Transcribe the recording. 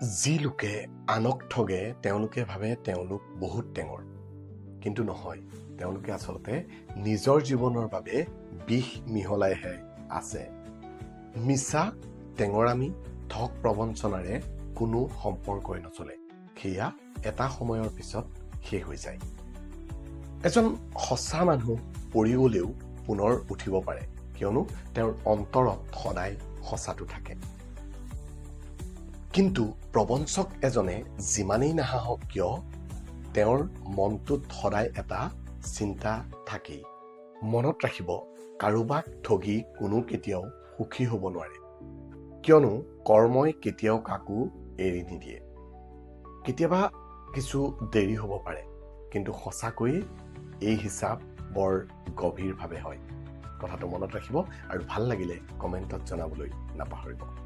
যি লোকে আনক ঠগে তেওঁলোকে ভাবে তেওঁলোক বহুত টেঙৰ, কিন্তু নহয়, তেওঁলোকে আচলতে নিজৰ জীৱনৰ বাবে বিষ মিহলাইহে আছে। মিছা, টেঙৰামি, ঠগ প্ৰবঞ্চনাৰে কোনো সম্পৰ্কই নচলে। সেয়া এটা সময়ৰ পিছত শেষ হৈ যায়। এজন সঁচা মানুহ পৰি গলেও পুনৰ উঠিব পাৰে, কিয়নো তেওঁৰ অন্তৰত সদায় সঁচাটো থাকে। কিন্তু প্ৰবঞ্চক এজনে যিমানেই নাহাহক কিয়, তেওঁৰ মনটোত সদায় এটা চিন্তা থাকেই। মনত ৰাখিব, কাৰোবাক ঠগি কোনো কেতিয়াও সুখী হ'ব নোৱাৰে, কিয়নো কৰ্মই কেতিয়াও কাকো এৰি নিদিয়ে। কেতিয়াবা কিছু দেৰি হ'ব পাৰে, কিন্তু সঁচাকৈয়ে এই হিচাপ বৰ গভীৰভাৱে হয়। কথাটো মনত ৰাখিব আৰু ভাল লাগিলে কমেণ্টত জনাবলৈ নাপাহৰিব।